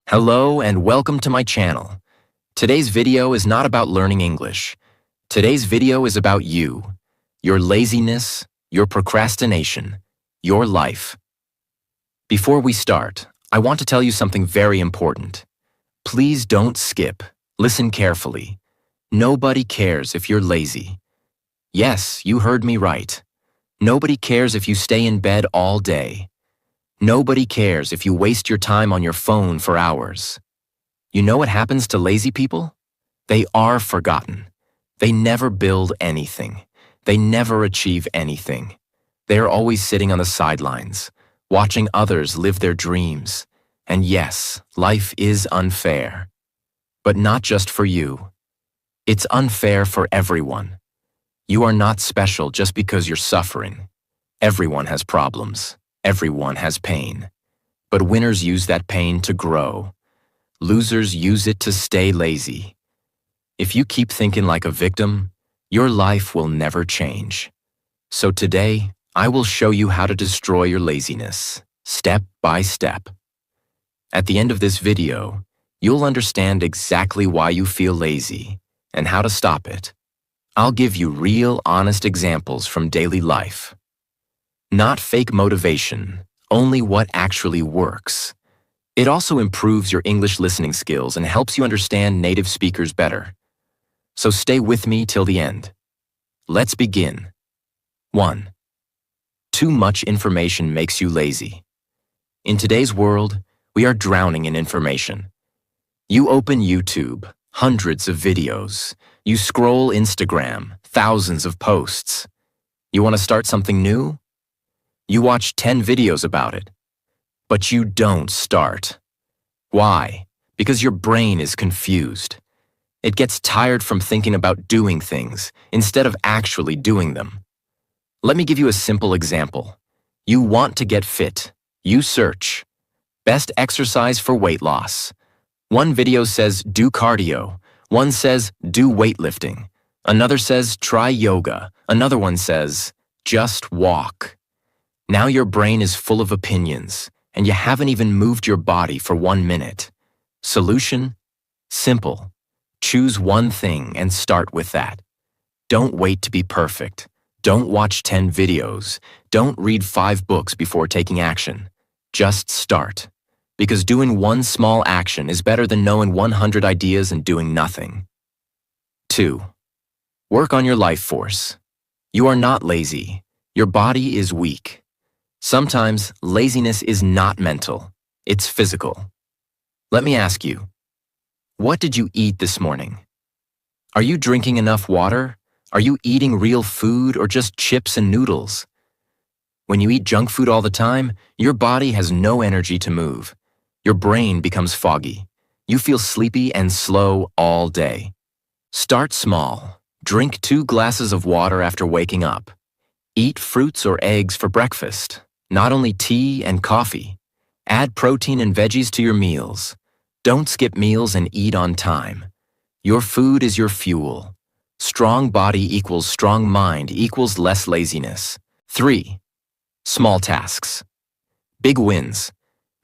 Hello and welcome to my channel. Today's video is not about learning English. Today's video is about you, your laziness, your procrastination, your life. Before we start, I want to tell you something very important. Please don't skip. Listen carefully. Nobody cares if you're lazy. Yes, you heard me right. Nobody cares if you stay in bed all day. Nobody cares if you waste your time on your phone for hours. You know what happens to lazy people? They are forgotten. They never build anything. They never achieve anything. They are always sitting on the sidelines, watching others live their dreams. And yes, life is unfair. But not just for you. It's unfair for everyone. You are not special just because you're suffering. Everyone has problems. Everyone has pain. But winners use that pain to grow. Losers use it to stay lazy. If you keep thinking like a victim, your life will never change. So today, I will show you how to destroy your laziness, step by step. At the end of this video, you'll understand exactly why you feel lazy and how to stop it. I'll give you real, honest examples from daily life. Not fake motivation, only what actually works. It also improves your English listening skills and helps you understand native speakers better. So stay with me till the end. Let's begin. 1. Too much information makes you lazy. In today's world, we are drowning in information. You open YouTube, hundreds of videos. You scroll Instagram, thousands of posts. You want to start something new? You watch 10 videos about it, but you don't start. Why? Because your brain is confused. It gets tired from thinking about doing things instead of actually doing them. Let me give you a simple example. You want to get fit. You search. Best exercise for weight loss. One video says do cardio. One says do weightlifting. Another says try yoga. Another one says just walk. Now your brain is full of opinions, and you haven't even moved your body for 1 minute. Solution? Simple. Choose one thing and start with that. Don't wait to be perfect. Don't watch 10 videos. Don't read 5 books before taking action. Just start. Because doing one small action is better than knowing 100 ideas and doing nothing. 2. Work on your life force. You are not lazy. Your body is weak. Sometimes laziness is not mental, it's physical. Let me ask you, what did you eat this morning? Are you drinking enough water? Are you eating real food or just chips and noodles? When you eat junk food all the time, your body has no energy to move. Your brain becomes foggy. You feel sleepy and slow all day. Start small. Drink 2 glasses of water after waking up. Eat fruits or eggs for breakfast. Not only tea and coffee. Add protein and veggies to your meals. Don't skip meals and eat on time. Your food is your fuel. Strong body equals strong mind equals less laziness. 3. Small tasks. Big wins.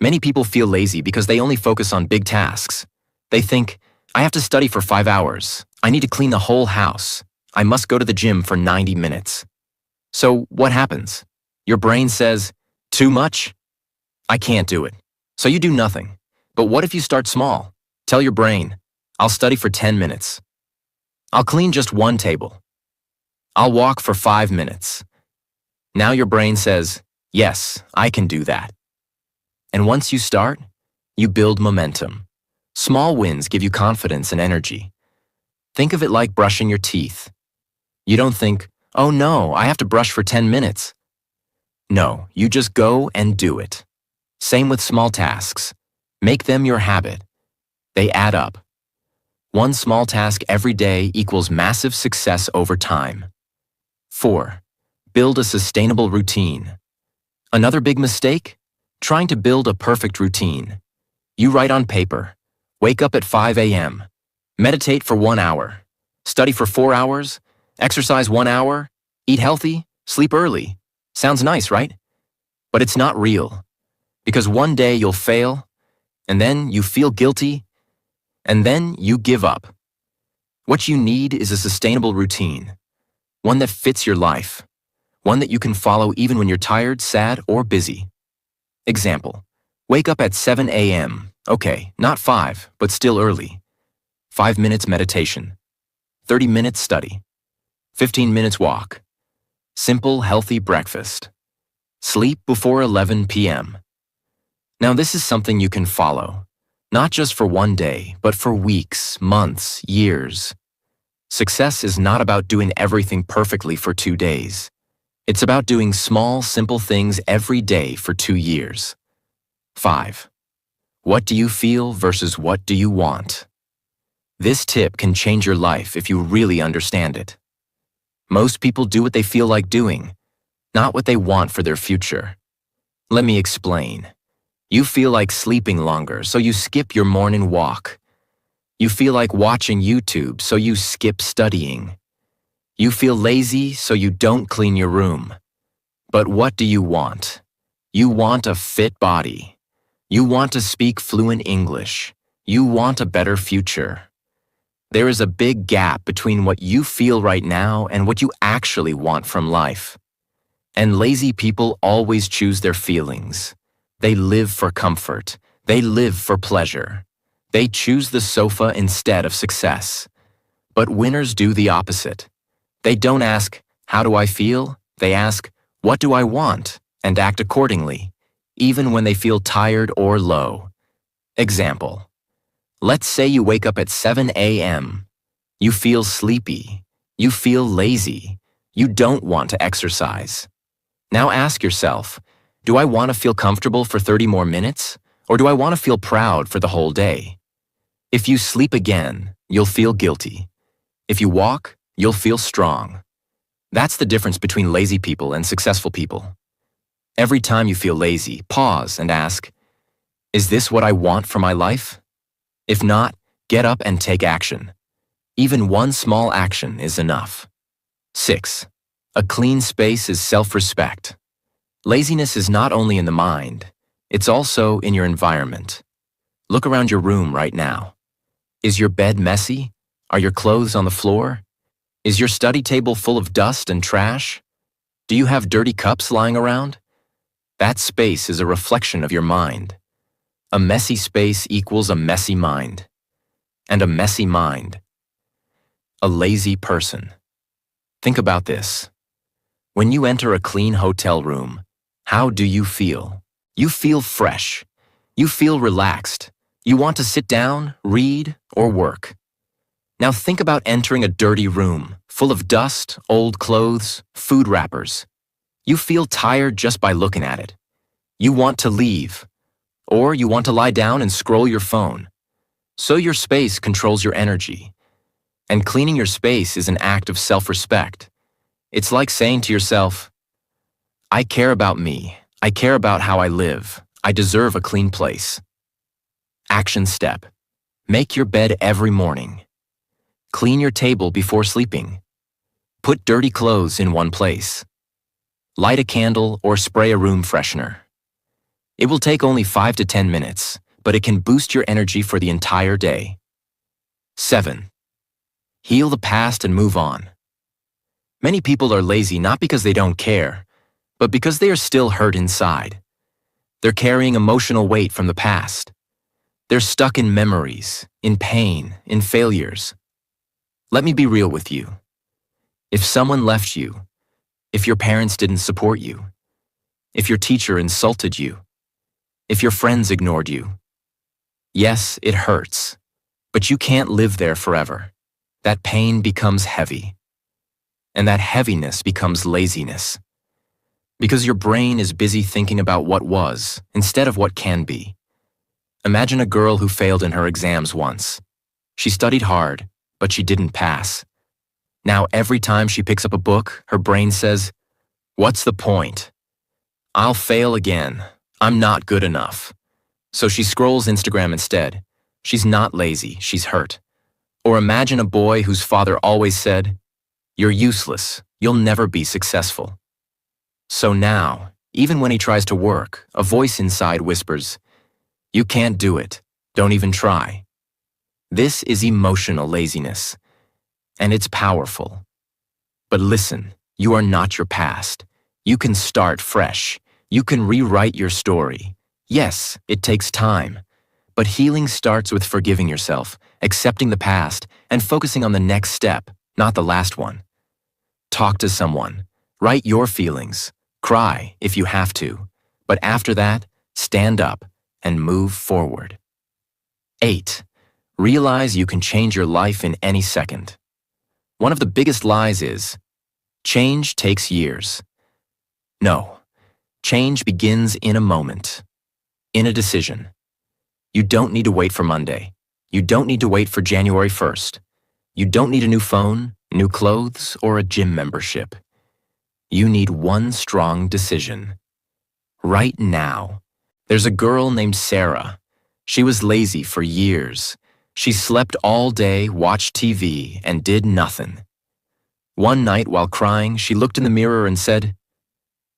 Many people feel lazy because they only focus on big tasks. They think, I have to study for 5 hours. I need to clean the whole house. I must go to the gym for 90 minutes. So what happens? Your brain says, too much? I can't do it. So you do nothing. But what if you start small? Tell your brain, I'll study for 10 minutes. I'll clean just 1 table. I'll walk for 5 minutes. Now your brain says, yes, I can do that. And once you start, you build momentum. Small wins give you confidence and energy. Think of it like brushing your teeth. You don't think, oh no, I have to brush for 10 minutes. No, you just go and do it. Same with small tasks. Make them your habit. They add up. 1 small task every day equals massive success over time. 4. Build a sustainable routine. Another big mistake? Trying to build a perfect routine. You write on paper. Wake up at 5 a.m. Meditate for 1 hour. Study for 4 hours. Exercise 1 hour. Eat healthy. Sleep early. Sounds nice, right? But it's not real. Because one day you'll fail, And then you feel guilty, and then you give up. What you need is a sustainable routine, one that fits your life, one that you can follow even when you're tired, sad, or busy. Example, wake up at 7 a.m. Okay, not 5, but still early. 5 minutes meditation, 30 minutes study, 15 minutes walk. Simple, healthy breakfast. Sleep before 11 p.m. Now this is something you can follow, not just for one day, but for weeks, months, years. Success is not about doing everything perfectly for 2 days. It's about doing small, simple things every day for 2 years. 5. What do you feel versus what do you want? This tip can change your life if you really understand it. Most people do what they feel like doing, not what they want for their future. Let me explain. You feel like sleeping longer, so you skip your morning walk. You feel like watching YouTube, so you skip studying. You feel lazy, so you don't clean your room. But what do you want? You want a fit body. You want to speak fluent English. You want a better future. There is a big gap between what you feel right now and what you actually want from life. And lazy people always choose their feelings. They live for comfort. They live for pleasure. They choose the sofa instead of success. But winners do the opposite. They don't ask, how do I feel? They ask, what do I want? And act accordingly, even when they feel tired or low. Example. Let's say you wake up at 7 a.m. You feel sleepy. You feel lazy. You don't want to exercise. Now ask yourself, do I want to feel comfortable for 30 more minutes? Or do I want to feel proud for the whole day? If you sleep again, you'll feel guilty. If you walk, you'll feel strong. That's the difference between lazy people and successful people. Every time you feel lazy, pause and ask, is this what I want for my life? If not, get up and take action. Even one small action is enough. 6. A clean space is self-respect. Laziness is not only in the mind, it's also in your environment. Look around your room right now. Is your bed messy? Are your clothes on the floor? Is your study table full of dust and trash? Do you have dirty cups lying around? That space is a reflection of your mind. A messy space equals a messy mind. And a messy mind. A lazy person. Think about this. When you enter a clean hotel room, how do you feel? You feel fresh. You feel relaxed. You want to sit down, read, or work. Now think about entering a dirty room, full of dust, old clothes, food wrappers. You feel tired just by looking at it. You want to leave. Or you want to lie down and scroll your phone. So your space controls your energy. And cleaning your space is an act of self-respect. It's like saying to yourself, I care about me. I care about how I live. I deserve a clean place. Action step. Make your bed every morning. Clean your table before sleeping. Put dirty clothes in one place. Light a candle or spray a room freshener. It will take only 5 to 10 minutes, but it can boost your energy for the entire day. 7. Heal the past and move on. Many people are lazy not because they don't care, but because they are still hurt inside. They're carrying emotional weight from the past. They're stuck in memories, in pain, in failures. Let me be real with you. If someone left you, if your parents didn't support you, if your teacher insulted you, if your friends ignored you, yes, it hurts, but you can't live there forever. That pain becomes heavy. And that heaviness becomes laziness. Because your brain is busy thinking about what was instead of what can be. Imagine a girl who failed in her exams once. She studied hard, but she didn't pass. Now every time she picks up a book, her brain says, what's the point? I'll fail again. I'm not good enough. So she scrolls Instagram instead. She's not lazy, she's hurt. Or imagine a boy whose father always said, you're useless, you'll never be successful. So now, even when he tries to work, a voice inside whispers, You can't do it. Don't even try. This is emotional laziness, and it's powerful. But listen, you are not your past. You can start fresh. You can rewrite your story. Yes, it takes time, but healing starts with forgiving yourself, accepting the past, and focusing on the next step, not the last one. Talk to someone. Write your feelings. Cry if you have to. But after that, stand up and move forward. 8. Realize you can change your life in any second. One of the biggest lies is, change takes years. No, change begins in a moment, in a decision. You don't need to wait for Monday. You don't need to wait for January 1st. You don't need a new phone, new clothes, or a gym membership. You need one strong decision. Right now. There's a girl named Sarah. She was lazy for years. She slept all day, watched TV, and did nothing. One night while crying, she looked in the mirror and said,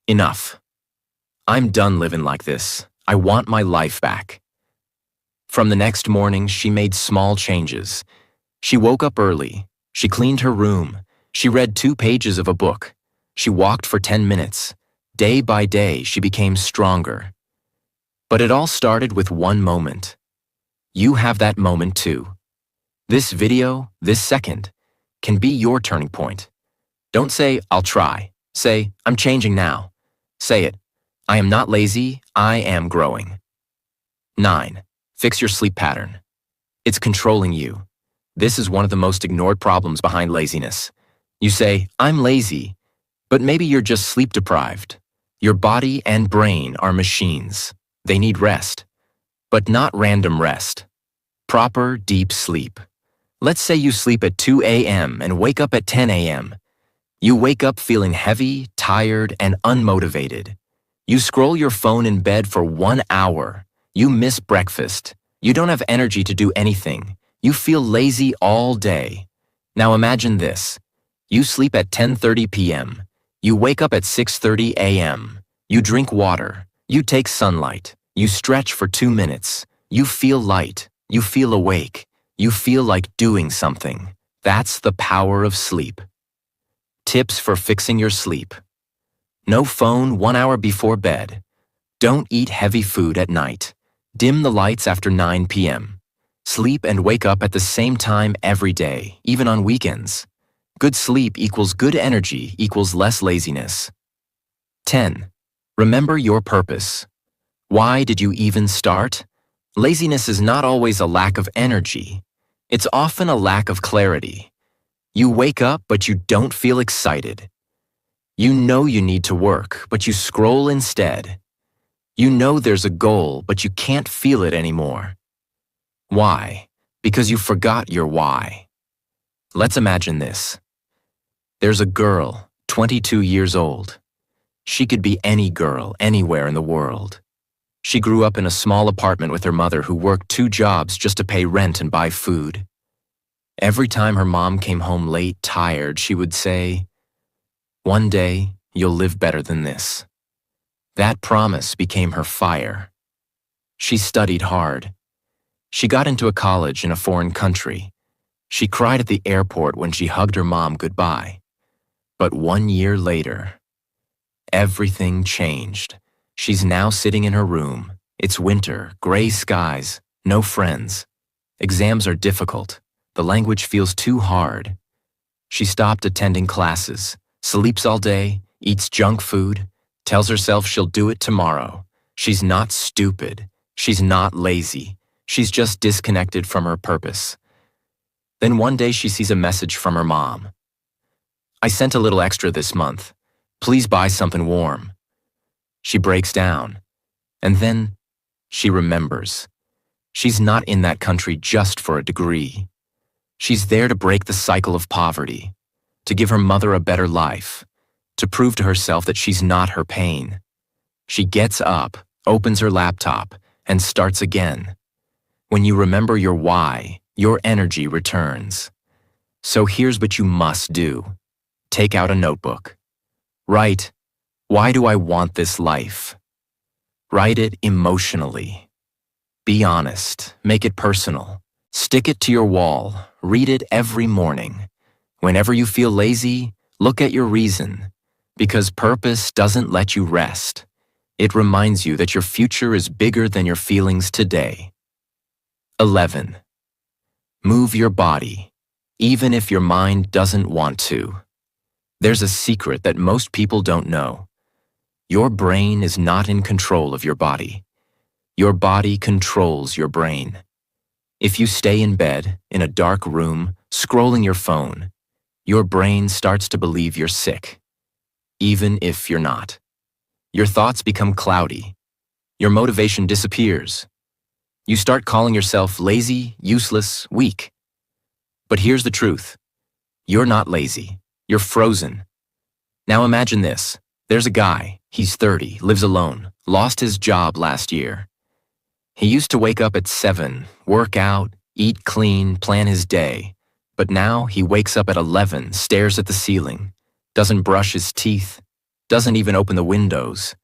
"Enough. I'm done living like this. I want my life back." From the next morning, she made small changes. She woke up early. She cleaned her room. She read 2 pages of a book. She walked for 10 minutes. Day by day, she became stronger. But it all started with one moment. You have that moment too. This video, this second, can be your turning point. Don't say, "I'll try." Say, "I'm changing now." Say it, "I am not lazy, I am growing." 9. Fix your sleep pattern. It's controlling you. This is one of the most ignored problems behind laziness. You say, "I'm lazy," but maybe you're just sleep deprived. Your body and brain are machines. They need rest, but not random rest. Proper, deep sleep. Let's say you sleep at 2 a.m. and wake up at 10 a.m. You wake up feeling heavy, tired, and unmotivated. You scroll your phone in bed for 1 hour. You miss breakfast. You don't have energy to do anything. You feel lazy all day. Now imagine this. You sleep at 10:30 p.m. You wake up at 6:30 a.m. You drink water. You take sunlight. You stretch for 2 minutes. You feel light. You feel awake. You feel like doing something. That's the power of sleep. Tips for fixing your sleep. No phone 1 hour before bed. Don't eat heavy food at night. Dim the lights after 9 p.m. Sleep and wake up at the same time every day, even on weekends. Good sleep equals good energy equals less laziness. 10. Remember your purpose. Why did you even start? Laziness is not always a lack of energy. It's often a lack of clarity. You wake up, but you don't feel excited. You know you need to work, but you scroll instead. You know there's a goal, but you can't feel it anymore. Why? Because you forgot your why. Let's imagine this. There's a girl, 22 years old. She could be any girl, anywhere in the world. She grew up in a small apartment with her mother who worked 2 jobs just to pay rent and buy food. Every time her mom came home late, tired, she would say, "One day, you'll live better than this." That promise became her fire. She studied hard. She got into a college in a foreign country. She cried at the airport when she hugged her mom goodbye. But 1 year later, everything changed. She's now sitting in her room. It's winter, gray skies, no friends. Exams are difficult. The language feels too hard. She stopped attending classes, sleeps all day, eats junk food, tells herself she'll do it tomorrow. She's not stupid. She's not lazy. She's just disconnected from her purpose. Then one day she sees a message from her mom. "I sent a little extra this month. Please buy something warm." She breaks down. And then she remembers. She's not in that country just for a degree. She's there to break the cycle of poverty, to give her mother a better life, to prove to herself that she's not her pain. She gets up, opens her laptop, and starts again. When you remember your why, your energy returns. So here's what you must do. Take out a notebook. Write, "Why do I want this life?" Write it emotionally. Be honest. Make it personal. Stick it to your wall. Read it every morning. Whenever you feel lazy, look at your reason. Because purpose doesn't let you rest. It reminds you that your future is bigger than your feelings today. 11. Move your body, even if your mind doesn't want to. There's a secret that most people don't know. Your brain is not in control of your body. Your body controls your brain. If you stay in bed, in a dark room, scrolling your phone, your brain starts to believe you're sick, even if you're not. Your thoughts become cloudy. Your motivation disappears. You start calling yourself lazy, useless, weak. But here's the truth. You're not lazy. You're frozen. Now imagine this. There's a guy. He's 30, lives alone, lost his job last year. He used to wake up at 7, work out, eat clean, plan his day. But now he wakes up at 11, stares at the ceiling, doesn't brush his teeth, doesn't even open the windows.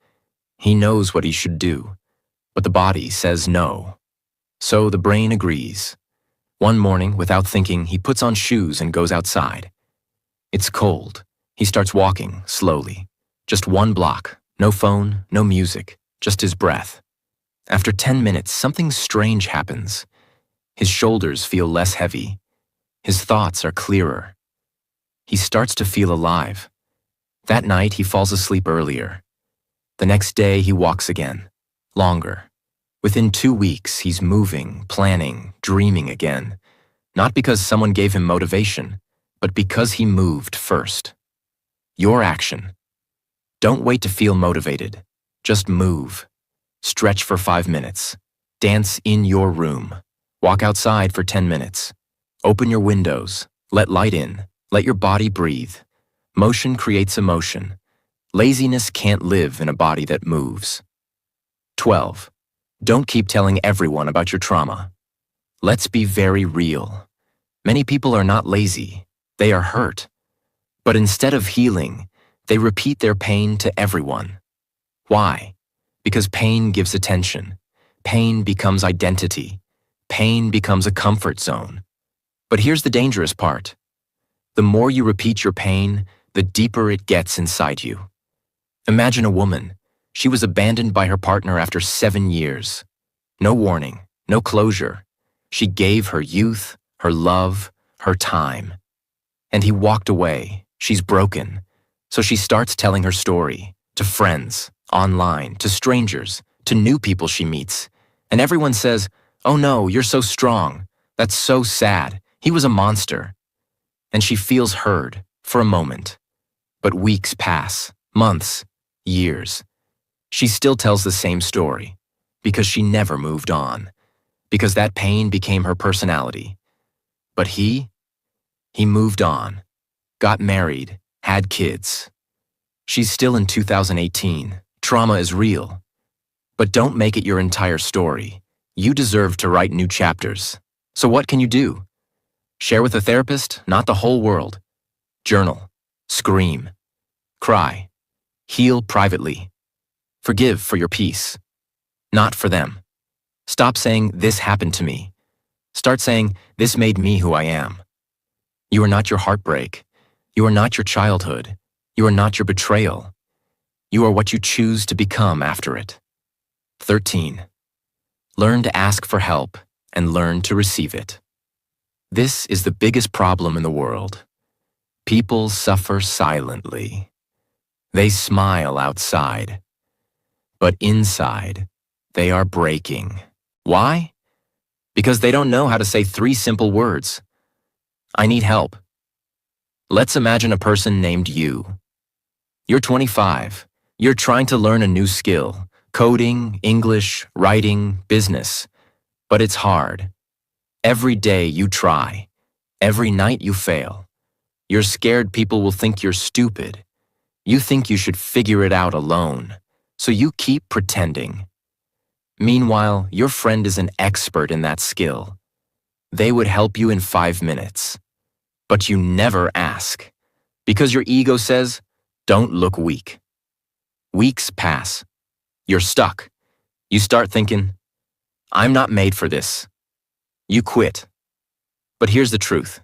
He knows what he should do, but the body says no. So the brain agrees. One morning, without thinking, he puts on shoes and goes outside. It's cold. He starts walking, slowly. Just 1 block, no phone, no music, just his breath. After 10 minutes, something strange happens. His shoulders feel less heavy. His thoughts are clearer. He starts to feel alive. That night, he falls asleep earlier. The next day, he walks again, longer. Within 2 weeks, he's moving, planning, dreaming again. Not because someone gave him motivation, but because he moved first. Your action. Don't wait to feel motivated. Just move. Stretch for 5 minutes. Dance in your room. Walk outside for 10 minutes. Open your windows. Let light in. Let your body breathe. Motion creates emotion. Laziness can't live in a body that moves. 12. Don't keep telling everyone about your trauma. Let's be very real. Many people are not lazy. They are hurt. But instead of healing, they repeat their pain to everyone. Why? Because pain gives attention. Pain becomes identity. Pain becomes a comfort zone. But here's the dangerous part. The more you repeat your pain, the deeper it gets inside you. Imagine a woman. She was abandoned by her partner after 7 years. No warning, no closure. She gave her youth, her love, her time. And he walked away. She's broken. So she starts telling her story to friends, online, to strangers, to new people she meets. And everyone says, "Oh no, you're so strong. That's so sad. He was a monster." And she feels heard for a moment. But weeks pass, months, years. She still tells the same story because she never moved on, because that pain became her personality. But he moved on, got married, had kids. She's still in 2018. Trauma is real. But don't make it your entire story. You deserve to write new chapters. So what can you do? Share with a therapist, not the whole world. Journal. Scream. Cry. Heal privately. Forgive for your peace. Not for them. Stop saying, "This happened to me." Start saying, "This made me who I am." You are not your heartbreak. You are not your childhood. You are not your betrayal. You are what you choose to become after it. 13. Learn to ask for help and learn to receive it. This is the biggest problem in the world. People suffer silently. They smile outside, but inside, they are breaking. Why? Because they don't know how to say 3 simple words. I need help. Let's imagine a person named you. You're 25. You're trying to learn a new skill, coding, English, writing, business. But it's hard. Every day you try. Every night you fail. You're scared people will think you're stupid. You think you should figure it out alone. So you keep pretending. Meanwhile, your friend is an expert in that skill. They would help you in 5 minutes. But you never ask. Because your ego says, "Don't look weak." Weeks pass. You're stuck. You start thinking, I'm not made for this. You quit. But here's the truth.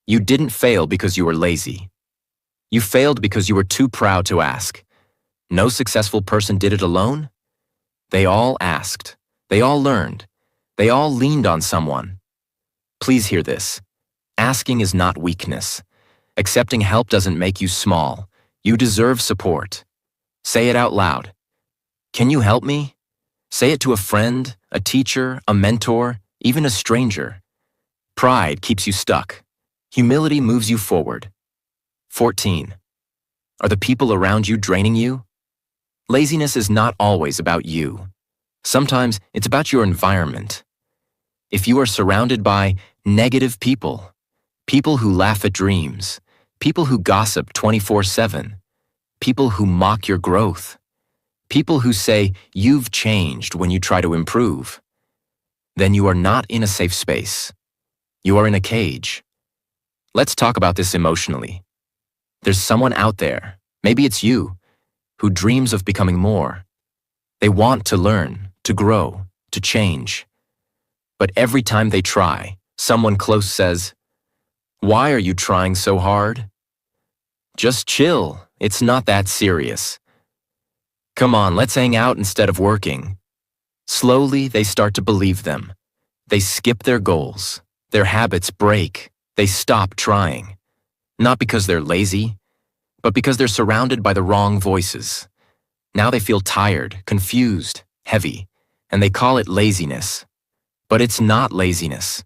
You didn't fail because you were lazy. You failed because you were too proud to ask. No successful person did it alone. They all asked. They all learned. They all leaned on someone. Please hear this. Asking is not weakness. Accepting help doesn't make you small. You deserve support. Say it out loud. Can you help me? Say it to a friend, a teacher, a mentor, even a stranger. Pride keeps you stuck. Humility moves you forward. 14. Are the people around you draining you? Laziness is not always about you. Sometimes it's about your environment. If you are surrounded by negative people, people who laugh at dreams, people who gossip 24/7, people who mock your growth, people who say you've changed when you try to improve, then you are not in a safe space. You are in a cage. Let's talk about this emotionally. There's someone out there, maybe it's you, who dreams of becoming more. They want to learn, to grow, to change. But every time they try, someone close says, "Why are you trying so hard? Just chill, it's not that serious. Come on, let's hang out instead of working." Slowly, they start to believe them. They skip their goals. Their habits break. They stop trying. Not because they're lazy, but because they're surrounded by the wrong voices. Now they feel tired, confused, heavy, and they call it laziness. But it's not laziness.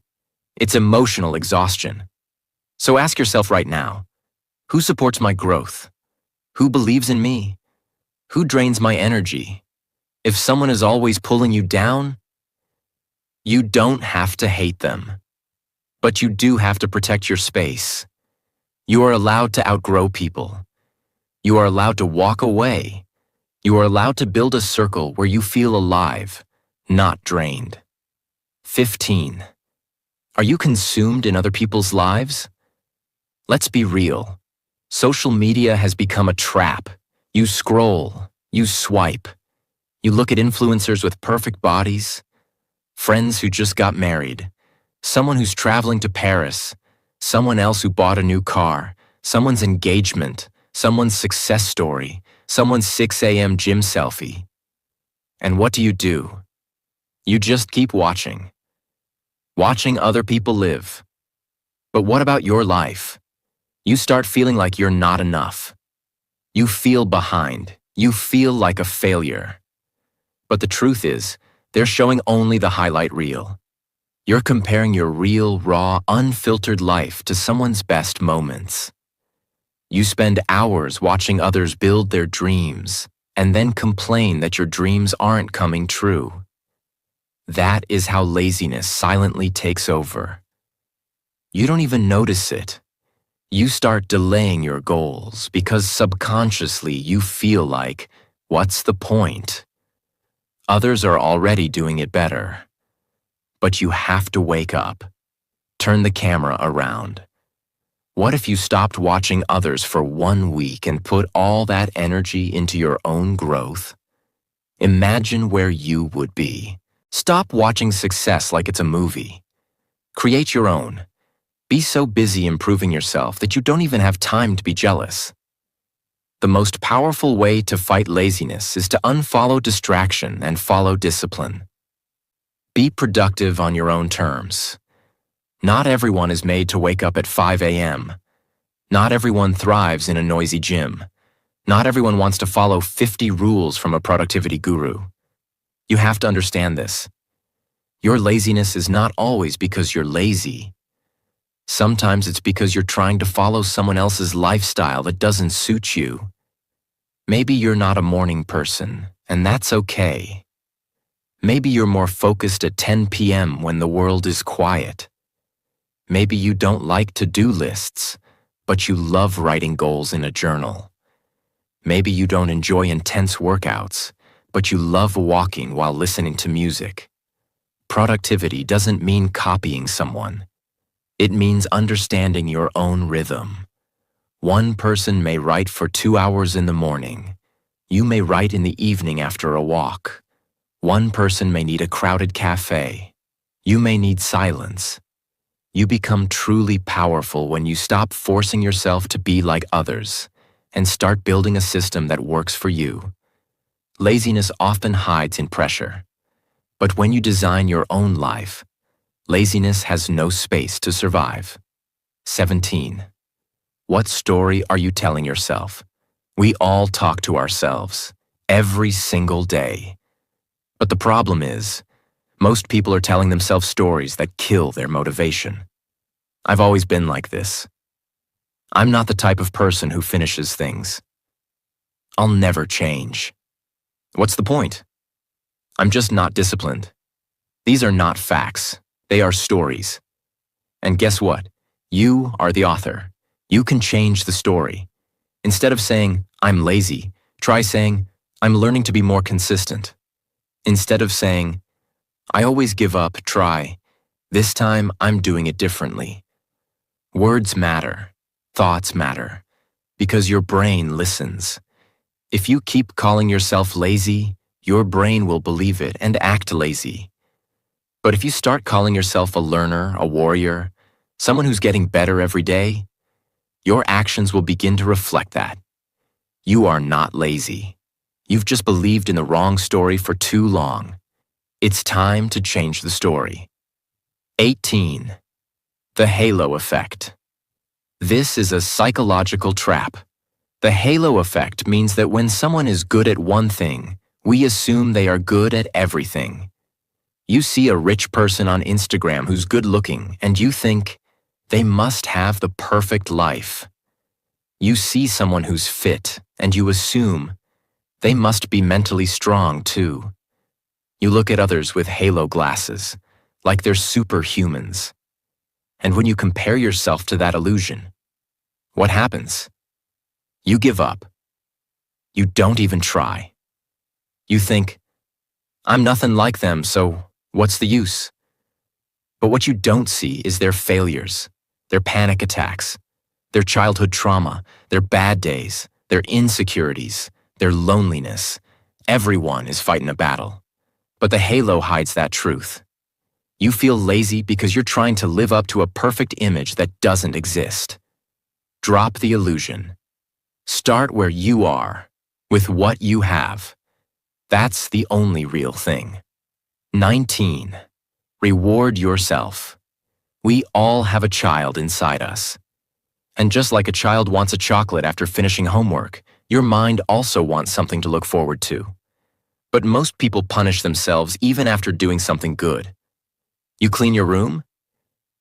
It's emotional exhaustion. So ask yourself right now, who supports my growth? Who believes in me? Who drains my energy? If someone is always pulling you down, you don't have to hate them. But you do have to protect your space. You are allowed to outgrow people. You are allowed to walk away. You are allowed to build a circle where you feel alive, not drained. 15. Are you consumed in other people's lives? Let's be real. Social media has become a trap. You scroll, you swipe, you look at influencers with perfect bodies, friends who just got married, someone who's traveling to Paris, someone else who bought a new car, someone's engagement, someone's success story, someone's 6 a.m. gym selfie. And what do? You just keep watching other people live. But what about your life? You start feeling like you're not enough. You feel behind. You feel like a failure. But the truth is, they're showing only the highlight reel. You're comparing your real, raw, unfiltered life to someone's best moments. You spend hours watching others build their dreams and then complain that your dreams aren't coming true. That is how laziness silently takes over. You don't even notice it. You start delaying your goals because subconsciously you feel like, what's the point? Others are already doing it better. But you have to wake up. Turn the camera around. What if you stopped watching others for 1 week and put all that energy into your own growth? Imagine where you would be. Stop watching success like it's a movie. Create your own. Be so busy improving yourself that you don't even have time to be jealous. The most powerful way to fight laziness is to unfollow distraction and follow discipline. Be productive on your own terms. Not everyone is made to wake up at 5 a.m. Not everyone thrives in a noisy gym. Not everyone wants to follow 50 rules from a productivity guru. You have to understand this. Your laziness is not always because you're lazy. Sometimes it's because you're trying to follow someone else's lifestyle that doesn't suit you. Maybe you're not a morning person, and that's okay. Maybe you're more focused at 10 p.m. when the world is quiet. Maybe you don't like to-do lists, but you love writing goals in a journal. Maybe you don't enjoy intense workouts, but you love walking while listening to music. Productivity doesn't mean copying someone. It means understanding your own rhythm. One person may write for 2 hours in the morning. You may write in the evening after a walk. One person may need a crowded cafe. You may need silence. You become truly powerful when you stop forcing yourself to be like others and start building a system that works for you. Laziness often hides in pressure. But when you design your own life, laziness has no space to survive. 17. What story are you telling yourself? We all talk to ourselves every single day. But the problem is, most people are telling themselves stories that kill their motivation. I've always been like this. I'm not the type of person who finishes things. I'll never change. What's the point? I'm just not disciplined. These are not facts. They are stories. And guess what? You are the author. You can change the story. Instead of saying, I'm lazy, try saying, I'm learning to be more consistent. Instead of saying, I always give up, try, this time I'm doing it differently. Words matter. Thoughts matter. Because your brain listens. If you keep calling yourself lazy, your brain will believe it and act lazy. But if you start calling yourself a learner, a warrior, someone who's getting better every day, your actions will begin to reflect that. You are not lazy. You've just believed in the wrong story for too long. It's time to change the story. 18. The halo effect. This is a psychological trap. The halo effect means that when someone is good at one thing, we assume they are good at everything. You see a rich person on Instagram who's good looking, and you think, they must have the perfect life. You see someone who's fit, and you assume, they must be mentally strong too. You look at others with halo glasses, like they're superhumans. And when you compare yourself to that illusion, what happens? You give up. You don't even try. You think, I'm nothing like them, so what's the use? But what you don't see is their failures, their panic attacks, their childhood trauma, their bad days, their insecurities, their loneliness. Everyone is fighting a battle. But the halo hides that truth. You feel lazy because you're trying to live up to a perfect image that doesn't exist. Drop the illusion. Start where you are, with what you have. That's the only real thing. 19. Reward yourself. We all have a child inside us. And just like a child wants a chocolate after finishing homework, your mind also wants something to look forward to. But most people punish themselves even after doing something good. You clean your room?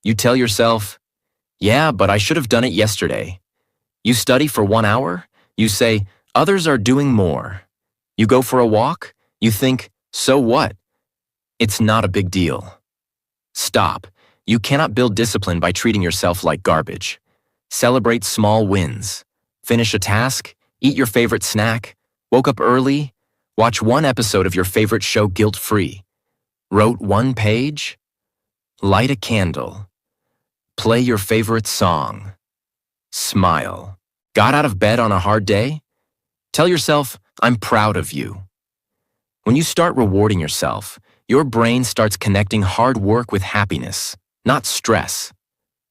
You tell yourself, yeah, but I should have done it yesterday. You study for 1 hour? You say, others are doing more. You go for a walk? You think, so what? It's not a big deal. Stop. You cannot build discipline by treating yourself like garbage. Celebrate small wins. Finish a task, eat your favorite snack, woke up early, watch 1 episode of your favorite show guilt-free, wrote 1 page, light a candle, play your favorite song, smile. Got out of bed on a hard day? Tell yourself, I'm proud of you. When you start rewarding yourself, your brain starts connecting hard work with happiness, not stress.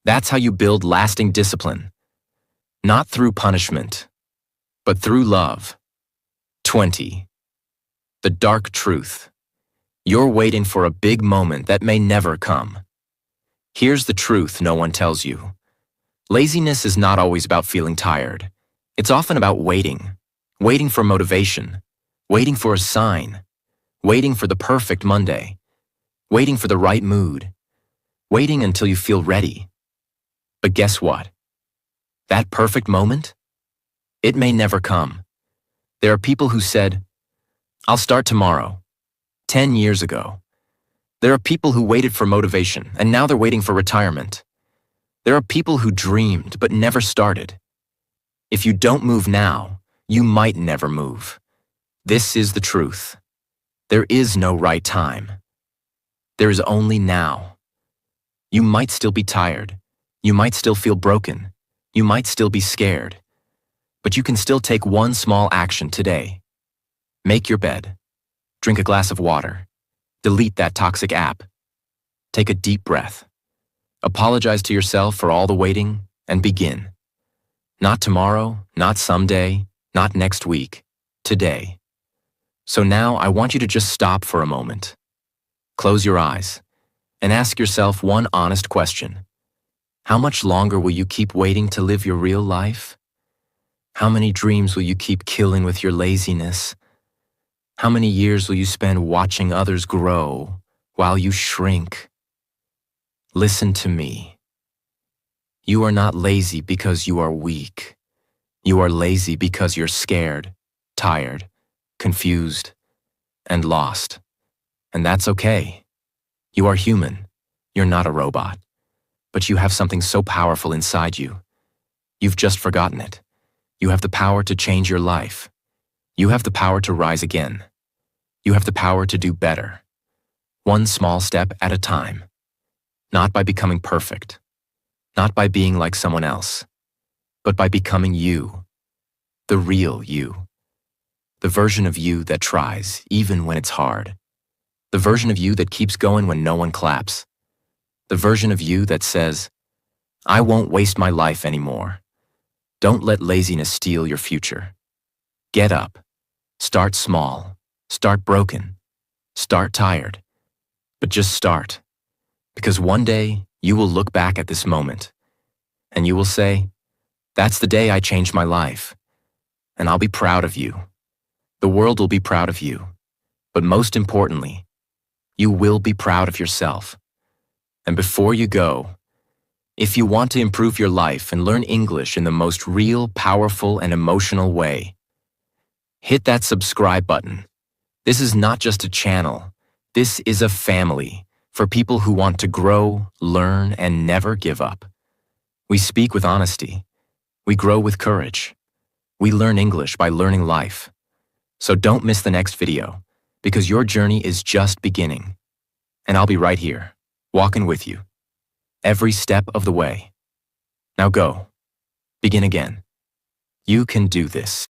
That's how you build lasting discipline. Not through punishment, but through love. 20. The dark truth. You're waiting for a big moment that may never come. Here's the truth no one tells you. Laziness is not always about feeling tired. It's often about waiting. Waiting for motivation. Waiting for a sign. Waiting for the perfect Monday. Waiting for the right mood. Waiting until you feel ready. But guess what? That perfect moment? It may never come. There are people who said, I'll start tomorrow, 10 years ago. There are people who waited for motivation, and now they're waiting for retirement. There are people who dreamed but never started. If you don't move now, you might never move. This is the truth. There is no right time. There is only now. You might still be tired. You might still feel broken. You might still be scared. But you can still take 1 small action today. Make your bed. Drink a glass of water. Delete that toxic app. Take a deep breath. Apologize to yourself for all the waiting and begin. Not tomorrow, not someday, not next week. Today. So now I want you to just stop for a moment. Close your eyes and ask yourself one honest question. How much longer will you keep waiting to live your real life? How many dreams will you keep killing with your laziness? How many years will you spend watching others grow while you shrink? Listen to me. You are not lazy because you are weak. You are lazy because you're scared, tired, confused, and lost. And that's okay. You are human. You're not a robot. But you have something so powerful inside you. You've just forgotten it. You have the power to change your life. You have the power to rise again. You have the power to do better. One small step at a time. Not by becoming perfect. Not by being like someone else. But by becoming you. The real you. The version of you that tries, even when it's hard. The version of you that keeps going when no one claps. The version of you that says, I won't waste my life anymore. Don't let laziness steal your future. Get up. Start small. Start broken. Start tired. But just start. Because one day you will look back at this moment and you will say, that's the day I changed my life. And I'll be proud of you. The world will be proud of you. But most importantly, you will be proud of yourself. And before you go, if you want to improve your life and learn English in the most real, powerful, and emotional way, hit that subscribe button. This is not just a channel. This is a family for people who want to grow, learn, and never give up. We speak with honesty. We grow with courage. We learn English by learning life. So don't miss the next video, because your journey is just beginning. And I'll be right here, walking with you, every step of the way. Now go. Begin again. You can do this.